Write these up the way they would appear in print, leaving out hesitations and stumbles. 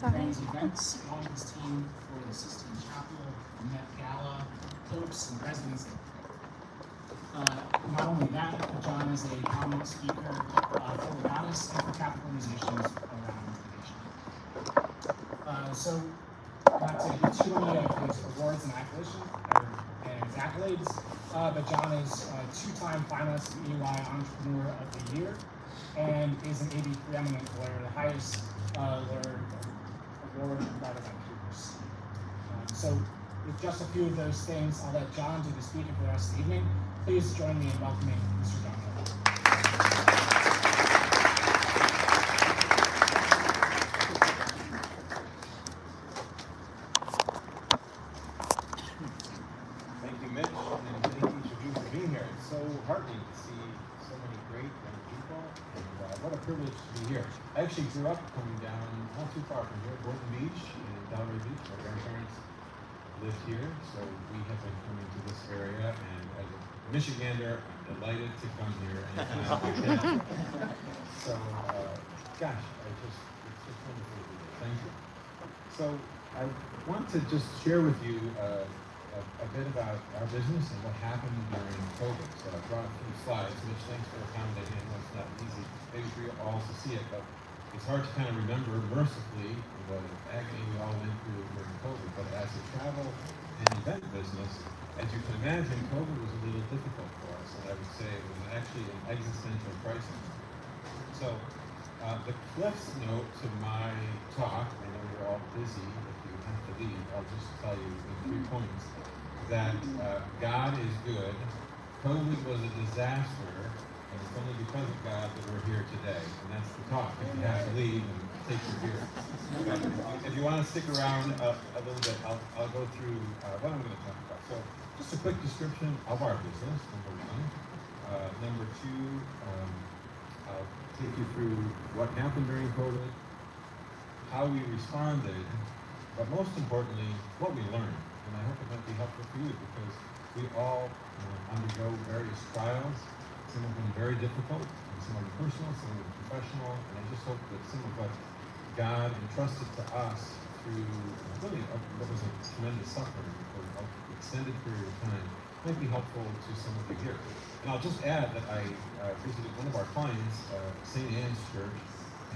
Today's events, along with his team for the Sistine Chapel, Met Gala, Popes, and Residency. Not only that, but John is a prominent speaker for legatists and for capital musicians around the nation. So, not to get too many of his awards and accolades, but John is a two-time finalist for EY Entrepreneur of the Year and is an AV preeminent lawyer, the highest lawyer award provided by peers. So, with just a few of those things, I'll let John do the speaking for the rest of the evening. Please join me in welcoming Mr. John Hale. Thank you, Mitch, and thank each of you for being here. It's so heartening to see so many great young people, and what a privilege to be here. I actually grew up coming down not too far from here, Boynton Beach in Delray Beach. My grandparents lived here, so we have been coming to this area, and as a Michigander, I'm delighted to come here and so, gosh, it's wonderful to be here. Thank you. So, I want to just share with you a bit about our business and what happened during COVID. So I brought a few slides, which thanks for accommodating. I know it's not easy maybe for you all to see it, but it's hard to kind of remember mercifully the agony we all went through during COVID. But as a travel and event business, as you can imagine, COVID was a little difficult for us, and I would say it was actually an existential crisis. So the Cliff's note to my talk, I know you're all busy, if you have to leave, I'll just tell you in 3 points, that God is good, COVID was a disaster, and it's only because of God that we're here today, and that's the talk. If you have to leave, and take your beer. But if you want to stick around a little bit, I'll go through what I'm going to talk about. So just a quick description of our business, number one. Number two, I'll take you through what happened during COVID, how we responded, but most importantly, what we learned. And I hope it might be helpful for you because we all undergo various trials, some of them very difficult, and some of them personal, some of them professional, and I just hope that some of what God entrusted to us through really what was a tremendous suffering for an extended period of time might be helpful to some of you here. And I'll just add that I visited one of our clients, St. Anne's Church,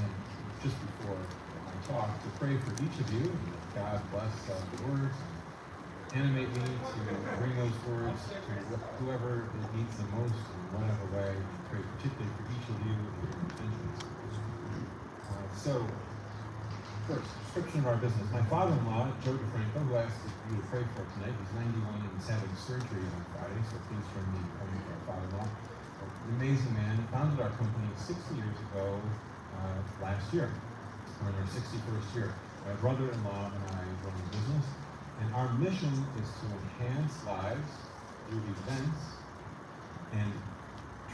and just before my talk, to pray for each of you, and that God bless the words, and animate me to bring those words to whoever it needs the most in whatever way, and pray particularly for each of you and your intentions. So, first, description of our business. My father-in-law, Joe DeFranco, who I asked you to pray for tonight, he's 91 and he's having surgery on Friday, so please join me in praying for our father-in-law. An amazing man. Founded our company 60 years ago last year. We're in our 61st year. My brother-in-law and I run the business, and our mission is to enhance lives through events and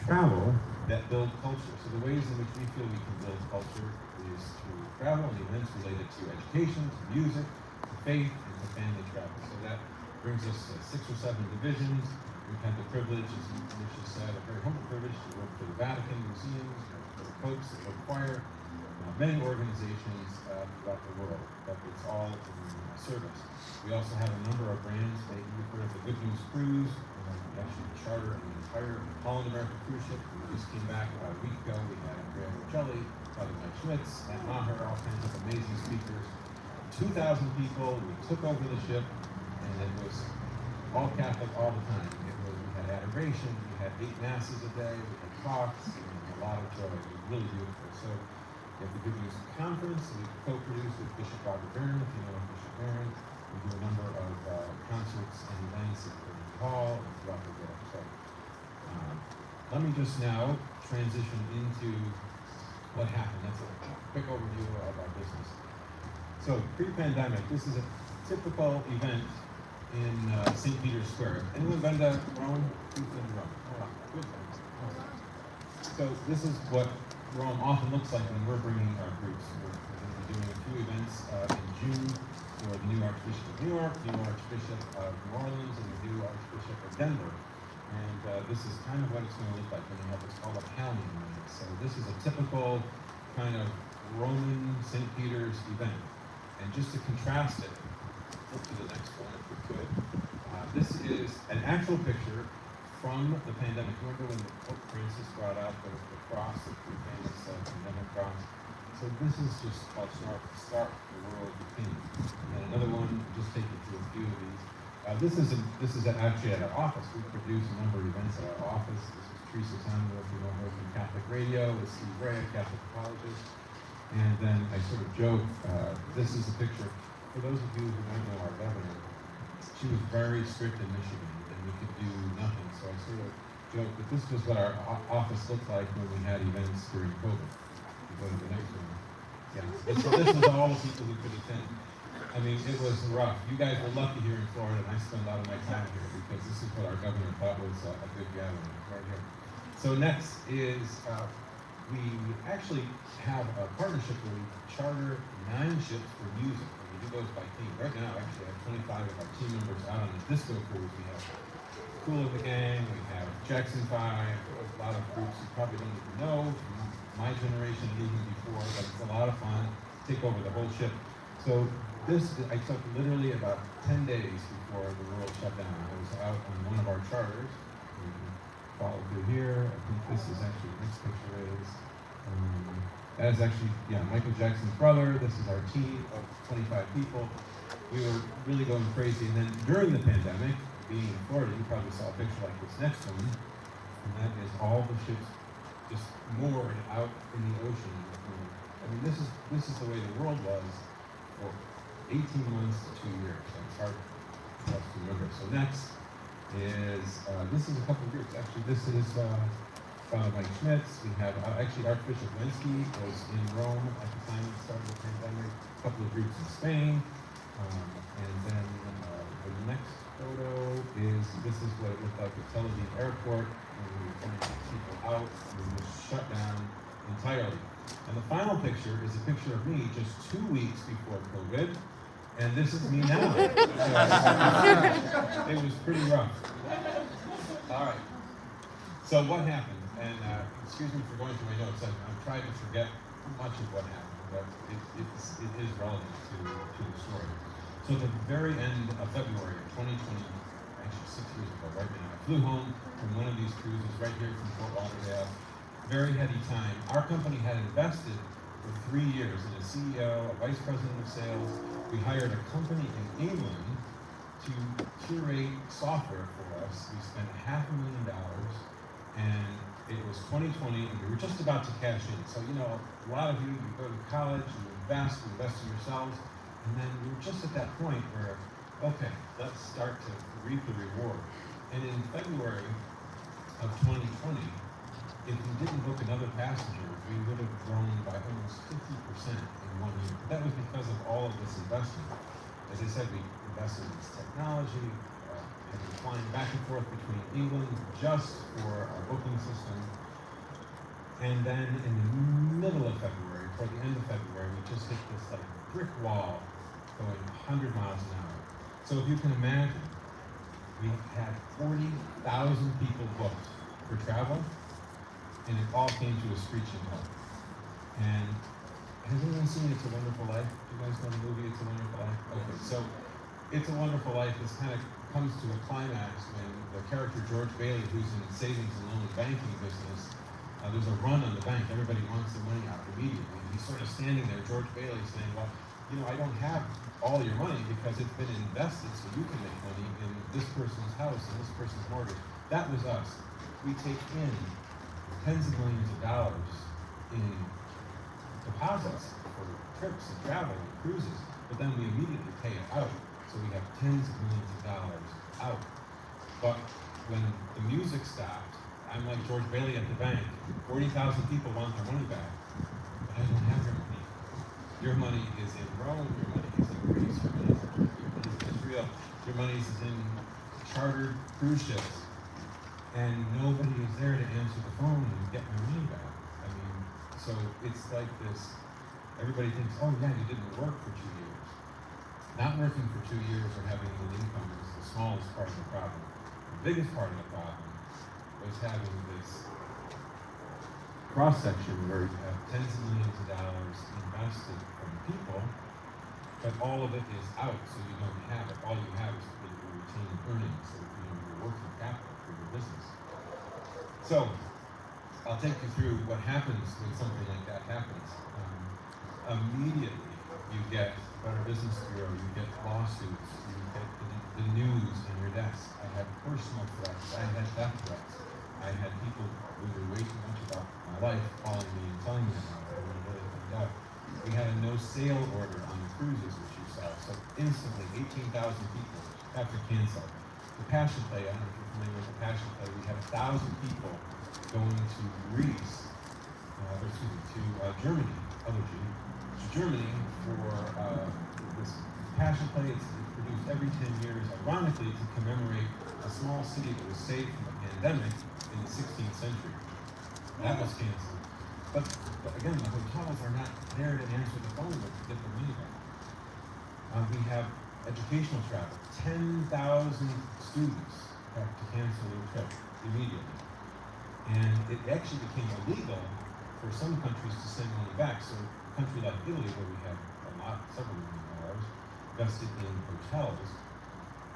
travel that build culture. So the ways in which we feel we can build culture is through travel and events related to education, to music, to faith, and to family travel. So that brings us to 6 or 7 divisions. We've had the privilege, as Mitch has said, a very humble privilege to work for the Vatican museums, for the Popes, the Pope Choir, many organizations throughout the world, but it's all in service. We also have a number of brands. Maybe you've heard of the Good News Cruise. We actually charter an entire Holland American cruise ship. We just came back about a week ago. We had Andrea Bocelli, Father Mike Schmitz, Matt Maher, all kinds of amazing speakers. 2,000 people. We took over the ship, and it was all Catholic all the time. We had adoration. We had 8 masses a day. We had talks, and a lot of joy. It was really beautiful. So we have the Good News Conference that we co-produced with Bishop Robert Barron, if you know Bishop Barron. We do a number of concerts and events at the hall and throughout the world. So let me just now transition into what happened. That's a quick overview of our business. So pre-pandemic, this is a typical event in St. Peter's Square. Anyone been to Rome? Who's been to Rome? Oh, good. So this is what Rome often looks like when we're bringing our groups. We're going to be doing a few events in June for the new Archbishop of New York, new Archbishop of New Orleans, and the new Archbishop of Denver. And this is kind of what it's going to look like when they have what's called a palming night. So this is a typical kind of Roman St. Peter's event. And just to contrast it, look to the next one if we could. This is an actual picture from the pandemic. Remember when Pope Francis brought out the cross, the famous pandemic cross? So this is just called Start the World King. And another one, just take you through a few of these. This is actually at our office. We produce a number of events at our office. This is Teresa Samuel, if you know her from Catholic Radio, with Steve Ray, a Catholic apologist. And then I sort of joke, this is a picture. For those of you who might know our governor, she was very strict in Michigan, and we could do nothing. So I sort of joke that this was what our office looked like when we had events during COVID. You go to the next one. Yeah. And so this was all the people who could attend. I mean, it was rough. You guys were lucky here in Florida, and I spend a lot of my time here because this is what our governor thought was a good gathering right here. So next is, we actually have a partnership where we charter 9 ships for music. And we do those by team. Right now, actually, I have 25 of our team members out on the disco cruise. We have Cool of the Gang, we have Jackson 5, a lot of groups you probably don't even know from my generation and even before, but it's a lot of fun. Take over the whole ship. So this, I took literally about 10 days before the world shut down. I was out on one of our charters. You can follow through here. I think this is actually, the next picture is, that is actually, yeah, Michael Jackson's brother. This is our team of 25 people. We were really going crazy. And then during the pandemic, being in Florida, you probably saw a picture like this next one. And that is all the ships just moored out in the ocean. I mean, this is the way the world was for 18 months to 2 years. So it's hard for us to remember. So next is, this is a couple of groups. Actually, this is Father Mike Schmitz. We have, actually Archbishop Linsky was in Rome at the time we started the pandemic. A couple of groups in Spain. And then the next photo is, this is what it looked like at Theology Airport when we were trying to get people out. We were shut down entirely. And the final picture is a picture of me just 2 weeks before COVID. And this is me now. So, it was pretty rough. All right. So what happened? And excuse me for going through my notes. I'm trying to forget much of what happened, but it is relevant to the story. So at the very end of February of 2020, actually 6 years ago right now, I flew home from one of these cruises right here from Fort Lauderdale. Very heady time. Our company had invested for 3 years in a CEO, a vice president of sales. We hired a company in England to curate software for us. We spent $500,000, and it was 2020, and we were just about to cash in. So, you know, a lot of you go to college, you invest in yourselves, and then we were just at that point where, okay, let's start to reap the reward. And in February of 2020, if we didn't book another passenger, we would have grown by almost 50% in 1 year. But that was because of all of this investment. As I said, we invested in this technology, and we're flying back and forth between England just for our booking system. And then in the middle of February, toward the end of February, we just hit this like brick wall going 100 miles an hour. So if you can imagine, we had 40,000 people booked for travel, and it all came to a screeching halt. And has anyone seen It's a Wonderful Life? Do you guys know the movie It's a Wonderful Life? Okay, so It's a Wonderful Life is kind of comes to a climax when the character George Bailey, who's in the savings and loan banking business, there's a run on the bank. Everybody wants their money out immediately. And he's sort of standing there, George Bailey, saying, well, you know, I don't have all your money because it's been invested so you can make money in this person's house and this person's mortgage. That was us. We take in tens of millions of dollars in deposits for trips and travel and cruises, but then we immediately pay it out. So we have tens of millions of dollars out. But when the music stopped, I'm like George Bailey at the bank. 40,000 people want their money back, but I don't have your money. Your money is in Rome, your money is in Greece, your money is in Turkey, your money is in Israel, your money is in chartered cruise ships. And nobody is there to answer the phone and get my money back. I mean, so it's like this, everybody thinks, oh yeah, you didn't work for 2 years. Not working for 2 years or having an income is the smallest part of the problem. The biggest part of the problem was having this cross-section where you have tens of millions of dollars invested from people, but all of it is out, so you don't have it. All you have is your retained earnings, or your working capital for your business. So I'll take you through what happens when something like that happens. Immediately, you get Better Business Bureau, you get lawsuits, you get the news in your desk. I had personal threats, I had death threats. I had people who knew way too much about my life calling me and telling me about it. I really found out. We had a no sail order on the cruises, which you saw. So instantly, 18,000 people have to cancel. The Passion Play, I don't know if you're familiar with the Passion Play, we had 1,000 people going to Greece, Germany, to Germany for this Passion Play. It's produced every 10 years, ironically, to commemorate a small city that was saved from a pandemic in the 16th century. That was canceled. But again, the hotels are not there to answer the phone to get their money back. We have educational travel. 10,000 students have to cancel their trip immediately. And it actually became illegal for some countries to send money back. So a country like Italy, where we have several $1 million invested in hotels,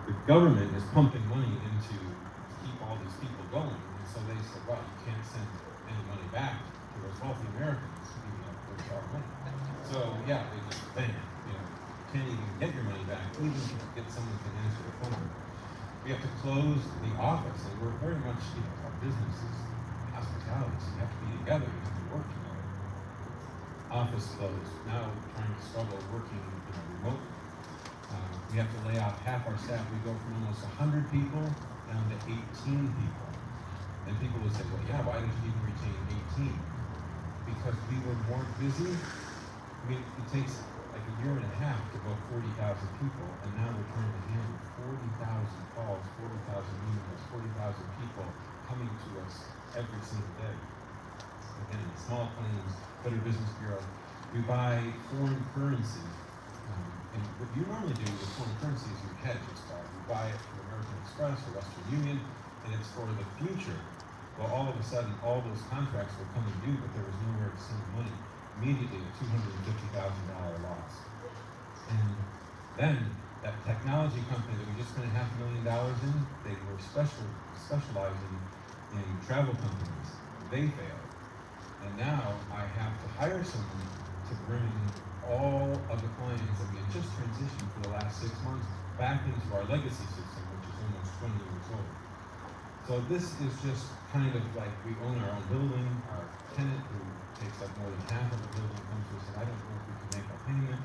the government is pumping money into to keep all these people going. And so they said, well, you can't send any money back to those wealthy Americans, even though it's our money. So yeah, they just banned, can't even get your money back, even if you get someone who can answer the phone. We have to close the office, and we're very much, our business is hospitality, so you have to be together, you have to work together. Office closed, now trying to struggle working remotely. We have to lay off half our staff. We go from almost 100 people down to 18 people. And people will say, well, yeah, why did you even retain 18? Because we were more busy. I mean, it takes like a year and a half to book 40,000 people, and now we're trying to handle 40,000 calls, 40,000 emails, 40,000 people coming to us every single day. Again, small claims, Better Business Bureau. We buy foreign currency. And what you normally do with foreign currency is you hedge. It's called. You buy it from American Express or Western Union, and it's for the future. Well, all of a sudden, all those contracts were coming due, but there was nowhere to send the money. Immediately, a $250,000 loss. And then, that technology company that we just spent $500,000 in, they were specializing in travel companies. They failed. And now, I have to hire someone to bring all of the clients that we had just transitioned for the last 6 months back into our legacy system, which is almost 20 years old. So this is just kind of like we own our own building. Our tenant, who takes up more than half of the building, comes to us and I don't know if we can make a payment.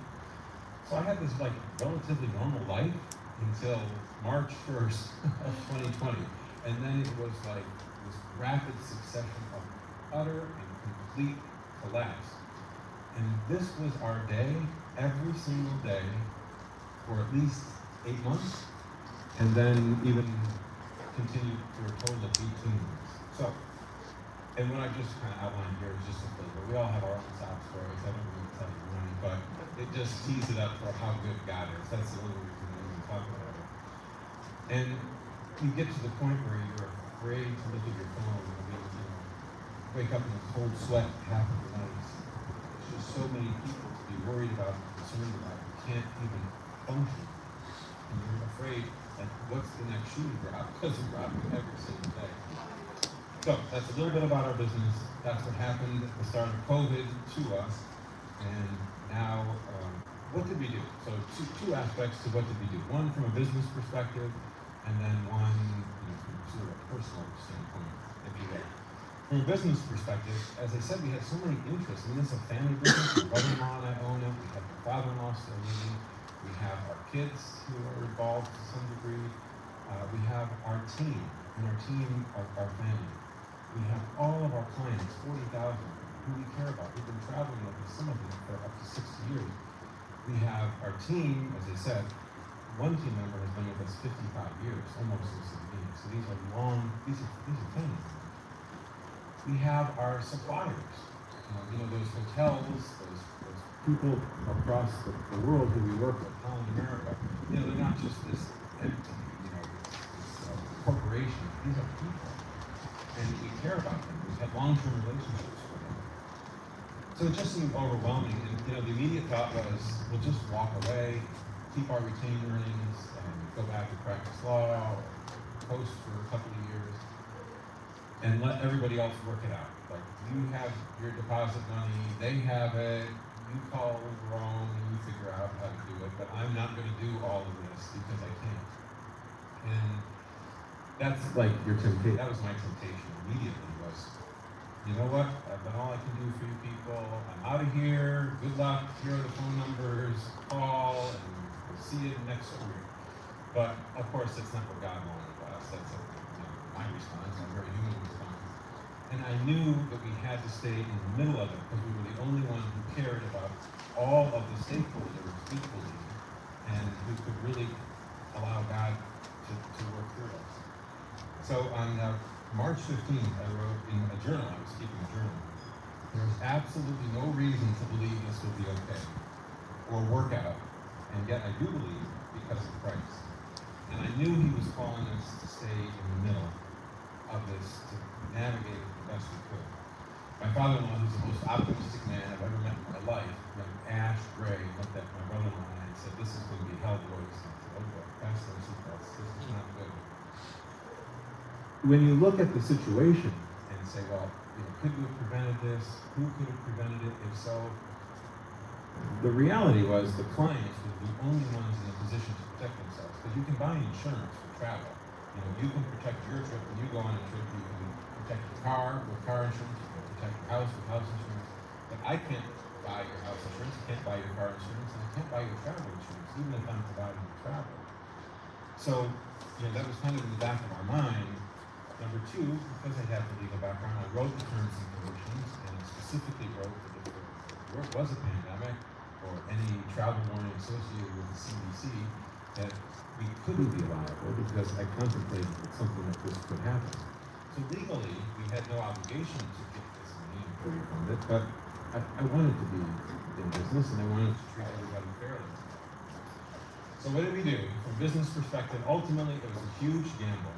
So I had this relatively normal life until March 1st of 2020. And then it was like this rapid succession of utter and complete collapse. And this was our day, every single day, for at least 8 months, and then even continued for a total of 18 months. So, and what I just kind of outlined here is just a flavor. We all have our own sob stories. I don't really tell you mine, but it just tees it up for how good God is. That's the only reason I even talk about it. And you get to the point where you're afraid to look at your phone. Wake up in a cold sweat half of the night. There's so many people to be worried about and concerned about. You can't even function. And you're afraid that what's the next shoe to drop, because it drops every single day. So that's a little bit about our business. That's what happened at the start of COVID to us. And now, what did we do? So two aspects to what did we do. One from a business perspective, and then one from sort of a personal standpoint, if you will. From a business perspective, as I said, we had so many interests. I mean, this is a family business. My brother-in-law and I own it. We have my father-in-law still living. We have our kids who are involved to some degree. We have our team, and our team are our family. We have all of our clients, 40,000, who we care about. We've been traveling with some of them for up to 60 years. We have our team, as I said, one team member has been with us 55 years, almost since the beginning. So these are family. We have our suppliers, those hotels, those people across the world who we work with, all in America. They're not just this empty, this corporation. These are people, and we care about them. We have long-term relationships with them. So it just seemed overwhelming, and the immediate thought was, we'll just walk away, keep our retained earnings, and go back and practice law, or post for a couple of years, and let everybody else work it out. Like, you have your deposit money, they have it, you call Rome, and you figure out how to do it, but I'm not going to do all of this because I can't. And that's like your temptation. That was my temptation immediately was, you know what, I've done all I can do for you people, I'm out of here, good luck, here are the phone numbers, call, and we'll see you next week. But of course, that's not what God wanted of us. That's my response, a very human response. And I knew that we had to stay in the middle of it because we were the only one who cared about all of the stakeholders equally and who could really allow God to work through us. So on March 15th, I wrote in a journal, I was keeping a journal, there was absolutely no reason to believe this would be okay or work out, and yet I do believe because of Christ. And I knew he was calling us to stay in the middle of this, to navigate it the best we could. My father-in-law, who's the most optimistic man I've ever met in my life, went ash gray, looked at my brother-in-law and said, this is going to be hell boys. And I said, oh boy, pass those seatbelts, this is not good. When you look at the situation and say, well, could we have prevented this? Who could have prevented it? If so, the reality was the clients were the only ones in a position to protect themselves, because you can buy insurance for travel. You can protect your trip when you go on a trip. You can protect your car with car insurance. You can protect your house with house insurance. But I can't buy your house insurance. I can't buy your car insurance. And I can't buy your travel insurance, even if I'm providing you travel. So, that was kind of in the back of our mind. Number two, because I have the legal background, I wrote the terms and conditions, and specifically wrote that if there was a pandemic or any travel warning associated with the CDC, that we couldn't be liable because I contemplated that something like this could happen. So legally, we had no obligation to get this money and refund it, but I wanted to be in business and I wanted to treat everybody fairly. So what did we do? From a business perspective, ultimately it was a huge gamble.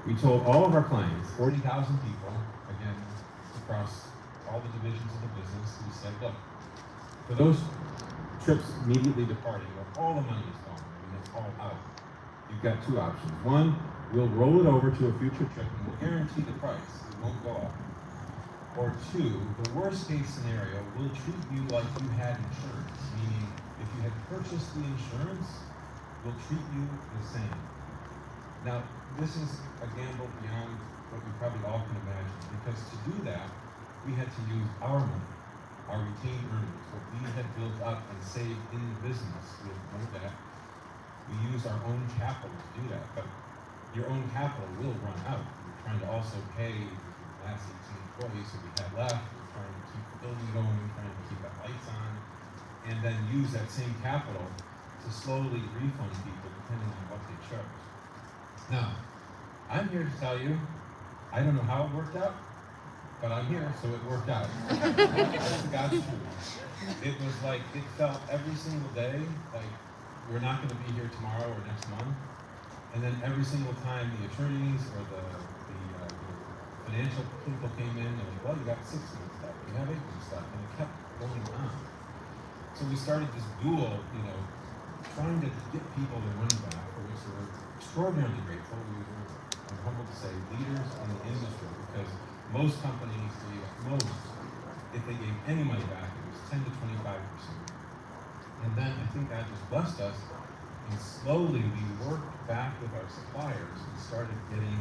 We told all of our clients, 40,000 people, again, across all the divisions of the business, we said, look, for those trips immediately departing, where all the money is gone, it's all out, you've got two options. One, we'll roll it over to a future trip and we'll guarantee the price, it won't go up. Or two, the worst case scenario, we'll treat you like you had insurance, meaning if you had purchased the insurance, we'll treat you the same. Now, this is a gamble beyond what we probably all can imagine, because to do that, we had to use our money, our retained earnings, what we had built up and saved in the business with no debt. We used our own capital to do that, but your own capital will run out. We're trying to also pay the last 18 employees that we had left. We're trying to keep the building going, trying to keep the lights on, and then use that same capital to slowly refund people depending on what they chose. Now, I'm here to tell you, I don't know how it worked out, but I'm here, so it worked out. That's God's truth. It was like, it felt every single day like we're not going to be here tomorrow or next month. And then every single time the attorneys or the financial people came in, and like, well, you got 6 months left, you have 8 months left, and it kept going on. So we started this duel, trying to get people their money back, for which they were extraordinarily grateful. We were, I'm humbled to say, leaders in the industry, because most companies gave if they gave any money back, it was 10 to 25%. And then I think God just blessed us, and slowly we worked back with our suppliers and started getting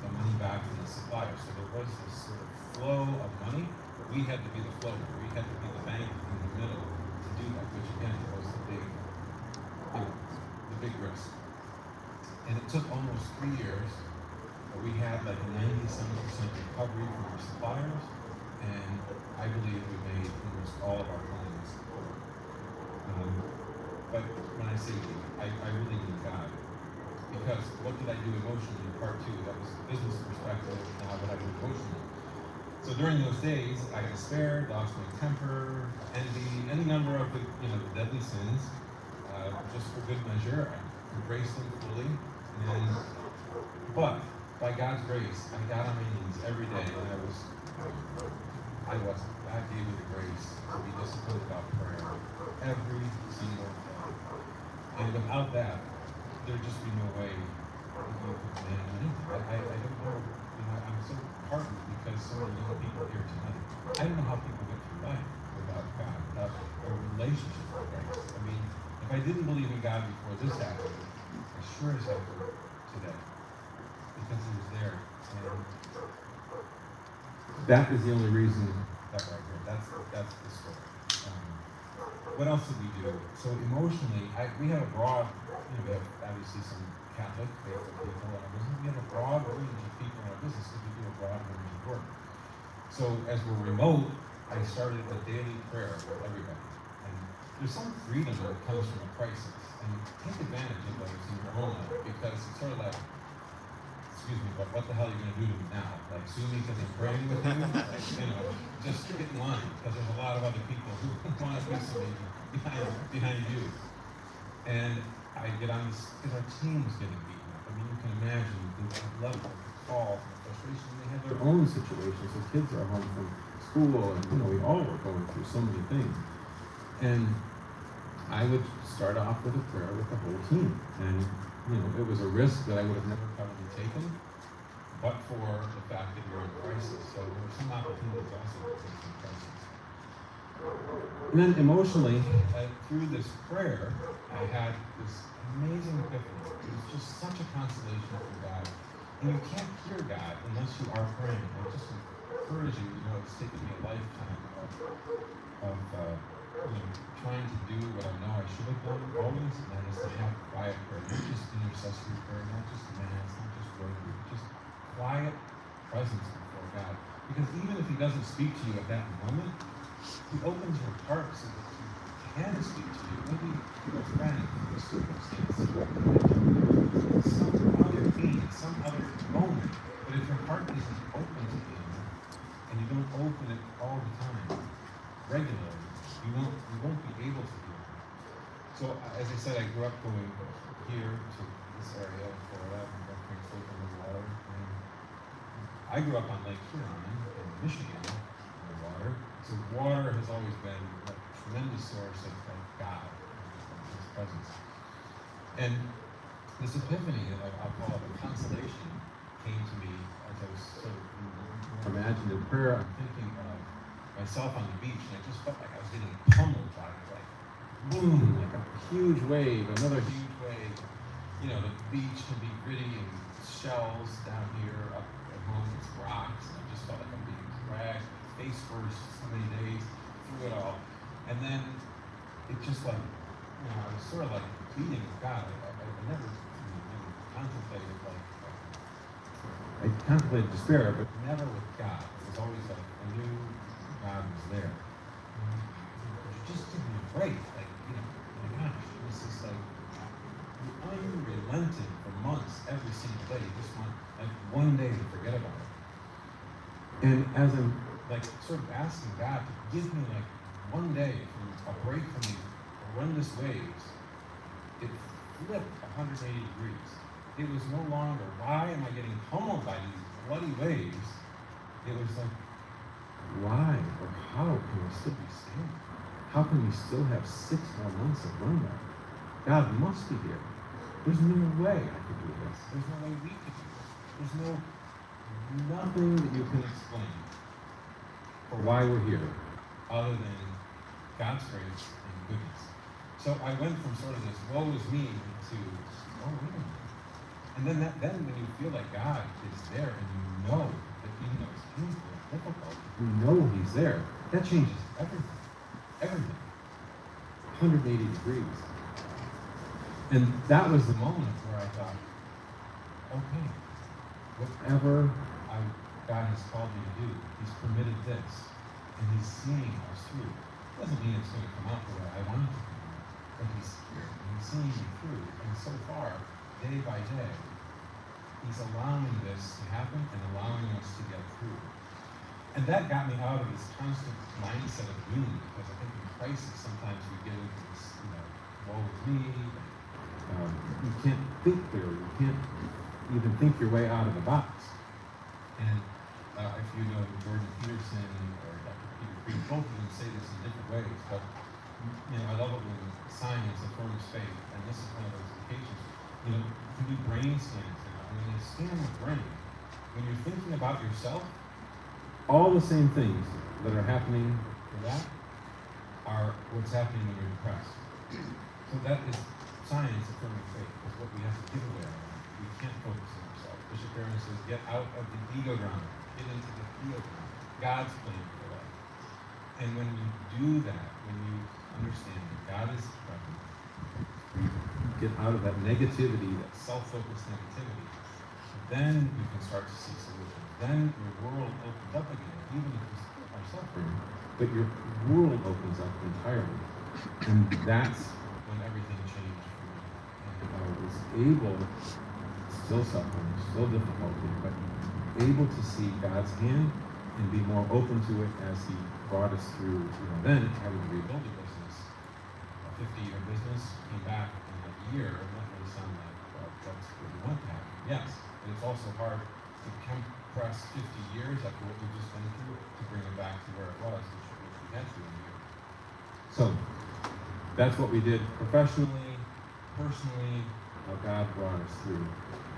the money back from the suppliers. So there was this sort of flow of money, but we had to be the floater. We had to be the bank in the middle to do that, which again was the big risk. And it took almost 3 years, but we had like a 97% recovery from our suppliers, and I believe we made almost all of our clients whole. But when I say we, I really mean God. Because what did I do emotionally in part 2? That was the business perspective. Now what I do emotionally. So during those days, I despaired, lost my temper, envy, any number of the deadly sins. Just for good measure, I embraced them fully. But by God's grace, I got on my knees every day, and I was I wasn't. God gave me the grace to be disciplined about prayer every single day. And without that, there'd just be no way that you could manage anything. I don't know, I'm so heartened because so many young people here tonight, I don't know how people get through life without God, without a relationship with Christ. I mean, if I didn't believe in God before this happened, I sure as hell would today. Because he was there. And that is the only reason that right here. That's the story. What else did we do? So emotionally, we have a broad, we have obviously some Catholic faithful people in our business. We have a broad range of people in our business because we do a broad range of work. So as we're remote, I started a daily prayer with everybody. And there's some freedom that comes from a crisis. And take advantage of those in your own life because it's sort of like, excuse me, but what the hell are you going to do to me now? Like, sue me because I'm praying with you? Like, just get in line, because there's a lot of other people who want to be something behind you. And I get on this, because our team's getting beaten up. I mean, you can imagine the level of the call, the frustration. They have their own situations. So kids are home from school, and, we all were going through so many things. And I would start off with a prayer with the whole team. And it was a risk that I would have never probably taken, but for the fact that you're in crisis. So there were some opportunities also to take some crisis. And then emotionally, through this prayer, I had this amazing epiphany. It was just such a consolation from God. And you can't hear God unless you are praying. I just encourage you, it's taken me a lifetime of trying to do what I know I should have done always, and that is to have quiet prayer, not just intercessory prayer, not just mass, not just rosary, just quiet presence before God. Because even if he doesn't speak to you at that moment, he opens your heart so that he can speak to you. Maybe you're a friend, a circumstance, some other need, some other moment. But if your heart isn't open to him, and you don't open it all the time, regularly, you won't be able to do it. So as I said, I grew up going here to this area of Florida, and Prince William on the water. And I grew up on Lake Huron in Michigan on the water. So water has always been a tremendous source of God, his presence. And this epiphany, I'll call it a consolation, came to me as I was sort of imagined in prayer. I'm thinking of myself on the beach, and I just felt like I was getting pummeled by it, like boom, like a huge wave, another huge wave. The beach can be gritty and shells down here. Up at home, it's rocks, and I just felt like I'm being dragged face first so many days through it all. And then it just I was sort of like pleading with God. I never contemplated I contemplated despair, but never with God. It was always like I knew God was there. Just give me a break. My gosh, this is unrelenting for months, every single day. You just want one day to forget about it. And as I'm sort of asking God to give me one day from a break from these horrendous waves, it flipped 180 degrees. It was no longer, why am I getting pummeled by these bloody waves? It was why or how can we still be standing? How can we still have 6 more months of runway? God must be here. There's no way I could do this. There's no way we could do this. There's nothing that you can explain for why we're here other than God's grace and goodness. So I went from sort of this woe is me to, oh, wait a minute. And then when you feel like God is there and you know that even though it's painful and difficult, you know he's there, that changes everything. Everything. 180 degrees. And that was the moment where I thought, okay, whatever God has called me to do, he's permitted this, and he's seeing us through. It doesn't mean it's going to come out the way I want it to come out, but he's here, and he's seeing me through. And so far, day by day, he's allowing this to happen and allowing us to get through. And that got me out of this constant mindset of doom, because I think in crisis, sometimes we get into this, woe is me. You can't think clearly. You can't even think your way out of the box. And if you know Jordan Peterson or Dr. Peter Creed, both of them say this in different ways, but I love it when science affirms faith, and this is one of those occasions. You can do brain scans now. And when you scan the brain, when you're thinking about yourself, all the same things that are happening for that are what's happening when you're depressed. So that is science affirming faith, is what we have to give away. We can't focus on ourselves. Bishop Barron says, get out of the ego drama, get into the theology, God's plan for life. And when you do that, when you understand that God is present, you get out of that negativity, that self-focused negativity, then you can start to see solutions. Then your world opens up again, even if you still are suffering, but your world opens up entirely. And that's when everything changed for me. And I was able, still suffering, still difficulty, but able to see God's hand and be more open to it as He brought us through, then having to rebuild a business, a 50-year business, came back in a year, and that may sound like, that's what we want to happen. Yes, but it's also hard to compress 50 years after what we've just been through to bring it back to where it was, which we had to in a year. So, that's what we did professionally, personally, how God brought us through.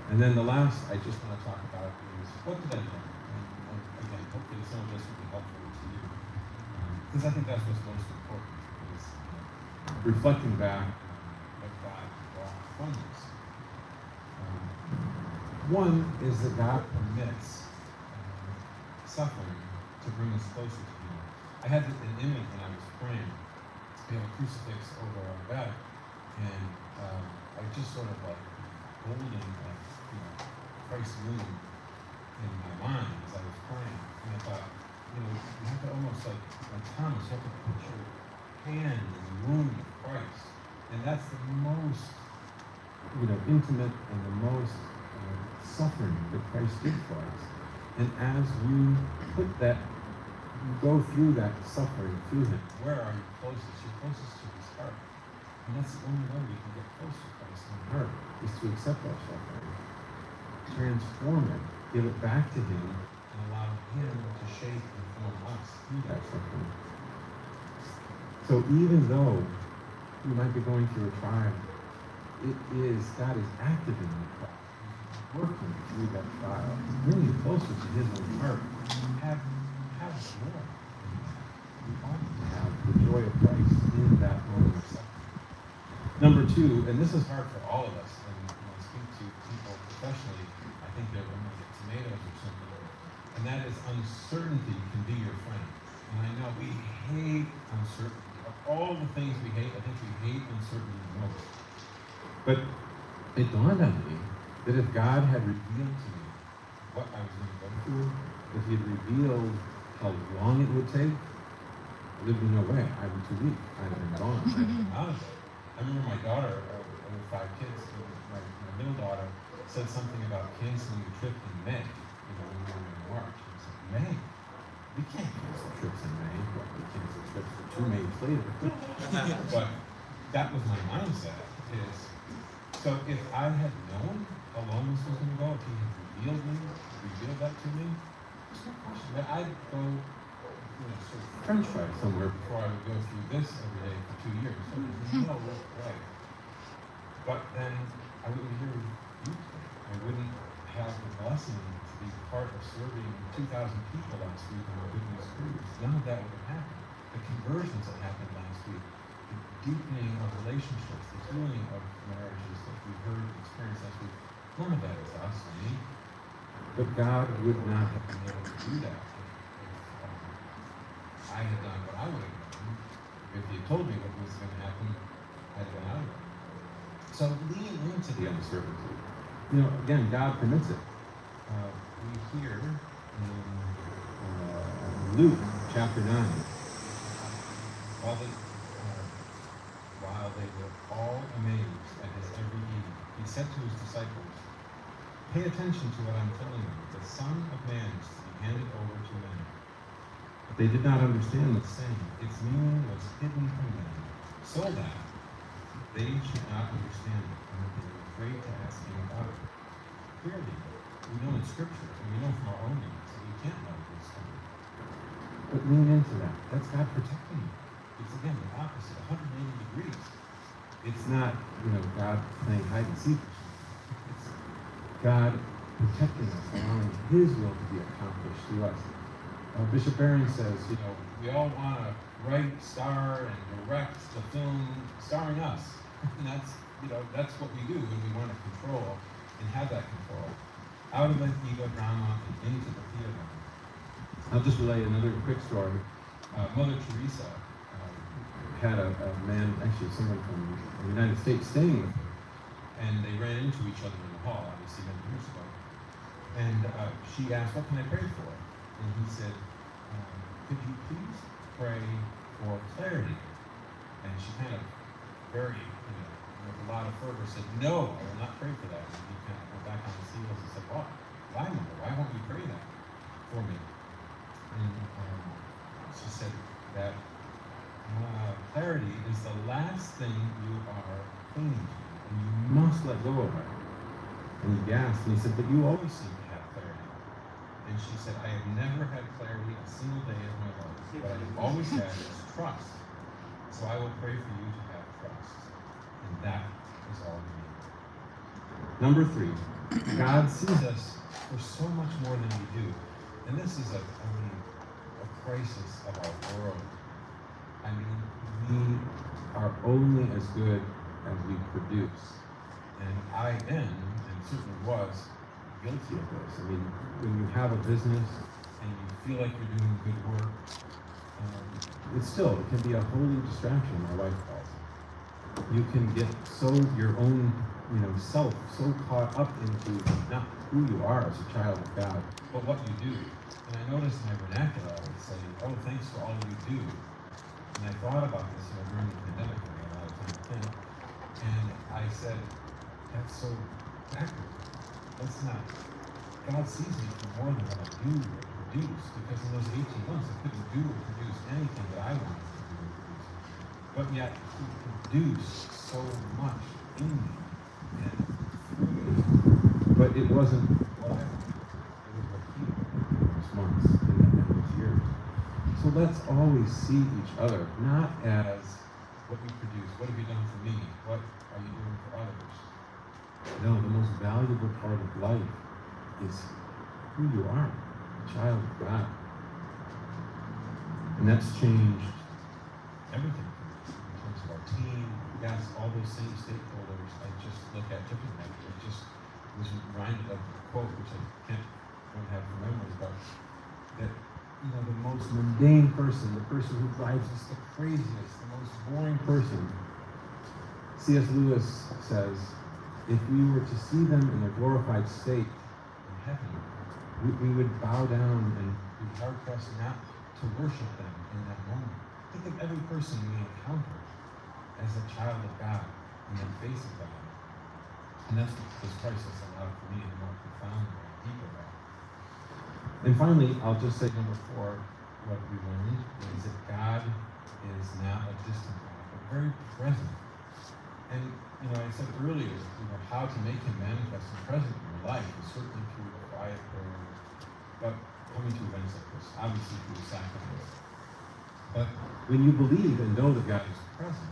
And then the last I just want to talk about is, what did I learn? And again, hopefully some of this will be helpful to you. Because I think that's what's most important, is reflecting back on what God brought from this. One is that God permits suffering to bring us closer to Him. I had an image when I was praying. We have a crucifix over our bed, and I just sort of like holding Christ's wound in my mind as I was praying. And I thought, you have to almost like Thomas, you have to put your hand in the wound of Christ. And that's the most, intimate and the most suffering that Christ did for us. And as we put that, go through that suffering through Him, where are you closest? You're closest to His heart. And that's the only way we can get close to Christ in the heart, is to accept our suffering, transform it, give it back to Him, and allow Him to shape and form us through that suffering. So even though you might be going through a trial, God is active in that trial. He's working through that trial, bringing you closer to His own heart. Have joy. We ought to have the joy of Christ in that moment of suffering. Number two, and this is hard for all of us, and when I speak to people professionally, I think they're going to get tomatoes or something, and that is uncertainty can be your friend. And I know we hate uncertainty. Of all the things we hate, I think we hate uncertainty the most. But it dawned on me that if God had revealed to me what I was going to go through, if He had revealed how long it would take, there'd be no way. I'm too weak. I'd have been gone. I remember my daughter, I have 5 kids, my middle daughter said something about canceling the trip in May, when we were in March. I said, May? We can't cancel trips in May. Well, we cancel trips for 2 Mays later. But that was my mindset, is, so if I had known how long this was going to go, if He had revealed that to me, there's no question that I'd go sort of French fry somewhere before I would go through this every day for 2 years. So there's no way. But then I wouldn't be here with you today. I wouldn't have the blessing to be part of serving 2,000 people last week on the Good News Cruise. None of that would have happened. The conversions that happened last week, the deepening of relationships, the healing of marriages that we heard and experienced last week, none of that is us or me. But God would not have been able to do that if I had done what I would have done. If He had told me what was going to happen, I'd have been out of it. So lean into the uncertainty. Again, God permits it. We hear in Luke chapter 9, while they were all amazed at His every deed, He said to His disciples, "Pay attention to what I'm telling you. The Son of Man is to be handed over to men." But they did not understand the saying. Its meaning was hidden from them, so that they should not understand it, and that they were afraid to ask Him about it. Clearly, We know in Scripture, and we know from our own needs that you can't know who's coming. But lean into that. That's God protecting you. It's again the opposite, 180 degrees. It's not, God playing hide and seek. It's God protecting us, allowing His will to be accomplished through us. Bishop Barron says, we all want to write, star, and direct the film starring us. And that's what we do when we want to control and have that control. Out of the ego drama and into the theater. I'll just relay another quick story. Mother Teresa had a man, actually someone from the United States, staying with her, and they ran into each other in the hall, obviously many years ago. And she asked, "What can I pray for?" And he said, "Could you please pray for clarity?" And she kind of very, with a lot of fervor said, "No, I will not pray for that." And he kind of went back on his heels and said, "Why? Why, Mother? Why won't you pray that for me?" And she said that clarity is the last thing you are clinging to, and you must let go of it. And he gasped, and he said, "But you always seem to have clarity." And she said, "I have never had clarity a single day of my life. What I have always had is trust. So I will pray for you to have trust." And that is all we need. Number 3, God sees us for so much more than we do. And this is a crisis of our world. We are only as good as we produce. And I am, and certainly was, guilty of this. When you have a business and you feel like you're doing good work, it can be a holy distraction, my wife calls it. You can get your own, self so caught up into not who you are as a child of God, but what you do. And I noticed in my vernacular, I would say, "Oh, thanks for all you do." And I thought about this, during the pandemic, I had a lot of time to think. And I said, that's so backward. That's not. God sees me for more than what I do or produce, because in those 18 months, I couldn't do or produce anything that I wanted to do or produce. But yet, He produced so much in me and through me. But it wasn't what I wanted. It was what He wanted in those months, in those years. So let's always see each other, not as what we produce. What have you done for me? What are you doing for others? No, the most valuable part of life is who you are, a child of God. And that's changed everything in terms of our team. Yes, all those same stakeholders I just look at differently. I just was reminded of a quote, which I don't have from memory, but that the most mundane person, the person who drives us the craziest, the most boring person. C.S. Lewis says, if we were to see them in a glorified state in heaven, we would bow down and be hard-pressed not to worship them in that moment. Think of every person we encounter as a child of God in the face of God. And that's what this crisis allowed for me in a more profound way, deeper way. And finally, I'll just say number 4, what we learned is that God is not a distant God, but very present. And, I said earlier, how to make Him manifest and present in your life is certainly through quiet prayer, but coming to events like this, obviously through the sacraments. But when you believe and know that God is present,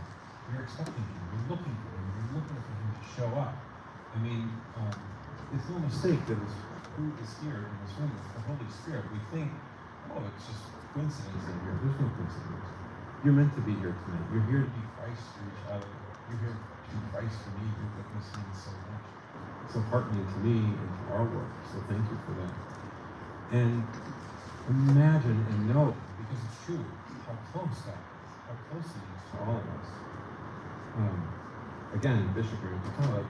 you're expecting Him, you're looking for Him, you're looking for Him to show up. It's no mistake that who is here in this room, it's the Holy Spirit. We think, it's just coincidence that you're here. There's no coincidence. You're meant to be here tonight. You're here to be Christ for each other. You're here to be Christ for me. Your witness means so much. So heartening to me and to our work. So thank you for that. And imagine and know, because it's true, how close God is, how close He is to all of us. Again, Bishop Barron,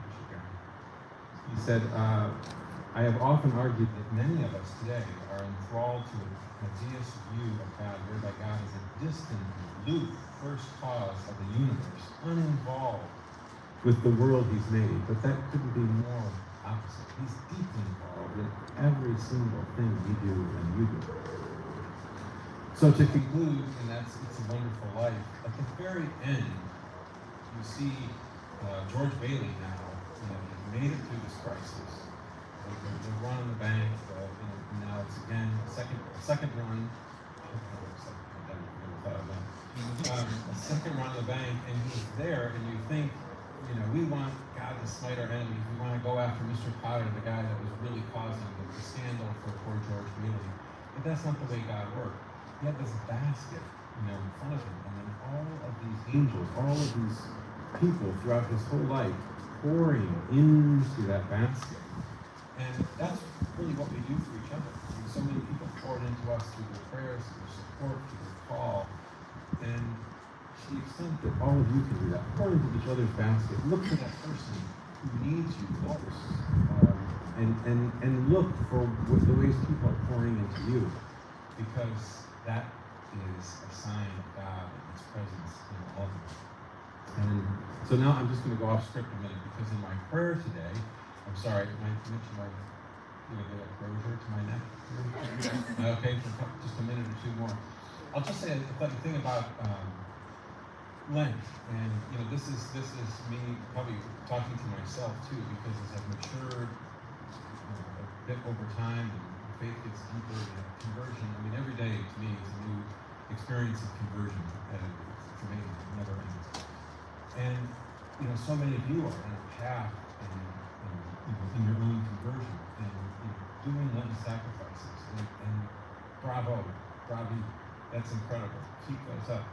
he said, I have often argued that many of us today are enthralled to a deist view of God, whereby God is a distant, aloof first cause of the universe, uninvolved with the world He's made. But that couldn't be more opposite. He's deeply involved in every single thing we do and you do. So to conclude, and It's a Wonderful Life, at the very end, you see George Bailey now, he made it through this crisis. the run on the bank, now it's again a second run. A second run on the bank, and he's there, and you think, we want God to smite our enemies. We want to go after Mr. Potter, the guy that was really causing the scandal for poor George Bailey. But that's not the way God worked. He had this basket, in front of him, and then all of these angels, all of these people throughout his whole life pouring into that basket. And that's really what we do for each other. So many people poured into us through their prayers, through their support, through their call. And to the extent that all of you can do that, pour into each other's basket. Look for that person who needs you most. And look for the ways people are pouring into you. Because that is a sign of God and His presence in all of us. And so now I'm just going to go off script a minute, because in my prayer today, I'm sorry, can I mention get a closure to my neck? Okay, for just a minute or two more. I'll just say a thing about Lent, and this is me probably talking to myself too, because as I've matured a bit over time, and faith gets deeper, and conversion. I mean, every day to me is a new experience of conversion. It's amazing, it never ends. And so many of you are on a path in your own conversion, and doing Lenten sacrifices, and bravo, bravi, that's incredible. Keep those up.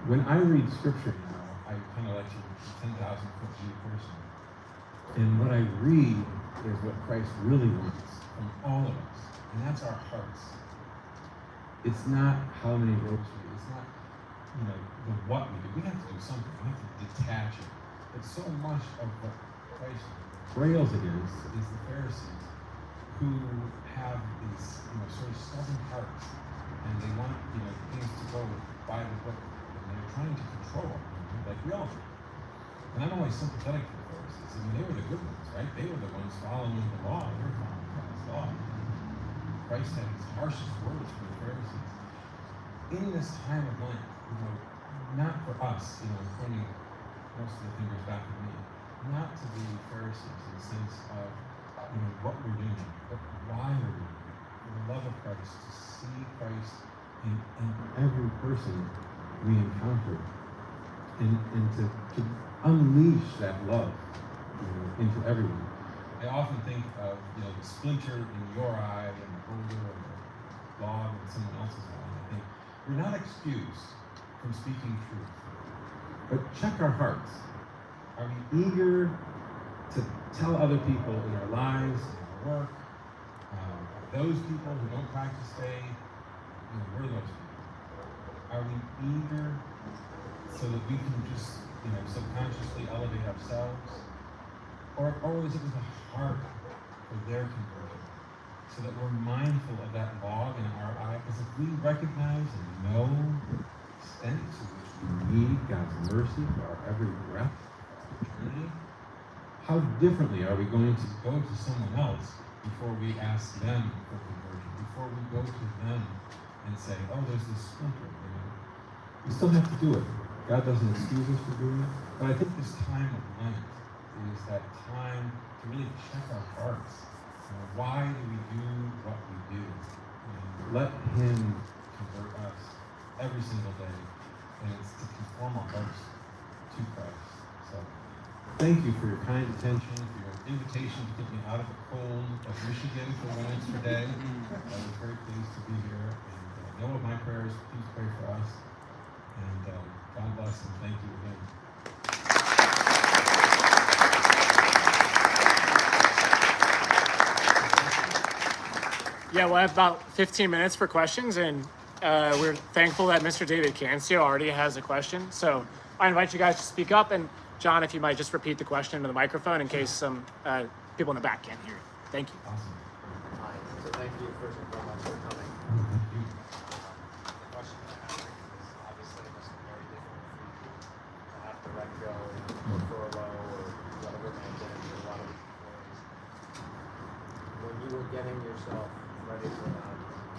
When I read scripture now, I kind of like to 10,000-foot view person. And what I read is what Christ really wants from all of us, and that's our hearts. It's not how many robes we do. It's not, the what we do. We have to do something. We have to detach it. But so much of what Christ rails against is the Pharisees, who have these, sort of stubborn hearts, and they want, things to go by the book, and they're trying to control them, like we all do. And I'm always sympathetic to the Pharisees. I mean, they were the good ones, right? They were the ones following the law. They were following God's law. Christ had his harshest words for the Pharisees. In this time of Lent, not for us, pointing most of the fingers back at me, not to be Pharisees in the sense of, what we're doing, but why we're doing it. For the love of Christ, to see Christ in every person we encounter, and to unleash that love, into everyone. I often think of, the splinter in your eye and the boulder or the log in someone else's eye. I think we're not excused from speaking truth, but check our hearts. Are we eager to tell other people in our lives, in our work, those people who don't practice faith, we're those people. Are we eager so that we can just, subconsciously elevate ourselves? Or is it with a heart for their conversion? So that we're mindful of that log in our eye? Because if we recognize and know the extent to which we need God's mercy for our every breath, our eternity, how differently are we going to go to someone else before we ask them for conversion? Before we go to them and say, oh, there's this splinter, We still have to do it. God doesn't excuse us for doing it. But I think this time of Lent is that time to really check our hearts. Why do we do what we do? And let Him convert us every single day. And it's to conform our hearts to Christ. So thank you for your kind attention, for your invitation to get me out of the cold of Michigan for one extra day. I was very pleased to be here. And know of my prayers, please pray for us. And God bless and thank you again. Yeah, we'll have about 15 minutes for questions, and we're thankful that Mr. David Cancio already has a question. So I invite you guys to speak up, and John, if you might just repeat the question into the microphone in case some people in the back can't hear it. Thank you. Awesome. Hi. So thank you first and foremost for coming. The question that I have is obviously it must be very difficult for you to have to let go or furlough or whatever it may have been for a lot of employees. When you were getting yourself ready for that,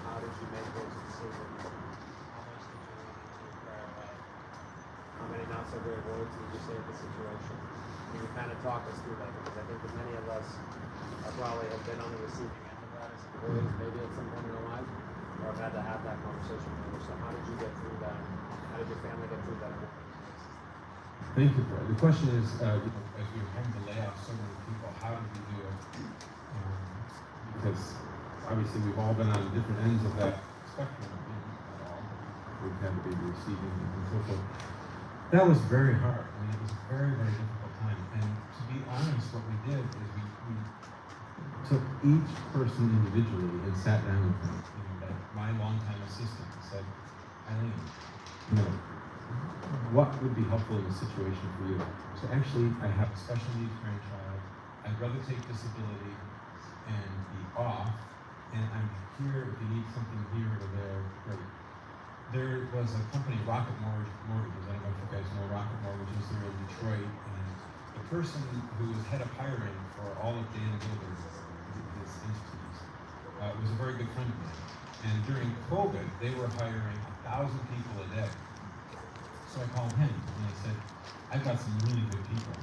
how did you make those decisions? How much did you lean into your prayer life? How many not so great words did you say at the situation? Can you kind of talk us through that, because I think that many of us are probably have been on the receiving end of that as employees, maybe at some point in our life, or have had to have that conversation with others. So how did you get through that? How did your family get through that? Thank you, Fred. The question is, as we were having to lay off so many people, how did we do it? Because obviously we've all been on different ends of that spectrum. We've had to be receiving and so forth. That was very hard. I mean, it was a very, very difficult time. And to be honest, what we did is we took each person individually and sat down with them. Like my longtime assistant said, Eileen, what would be helpful in this situation for you? So actually, I have a special needs grandchild. I'd rather take disability and be off, and I'm here if you need something here or there, great. There was a company, Rocket Mortgages. I don't know if you guys know Rocket Mortgages. They're in Detroit, and the person who was head of hiring for all of Dan Gilbert's entities was a very good friend of mine. And during COVID, they were hiring 1,000 people a day. So I called him and I said, I've got some really good people.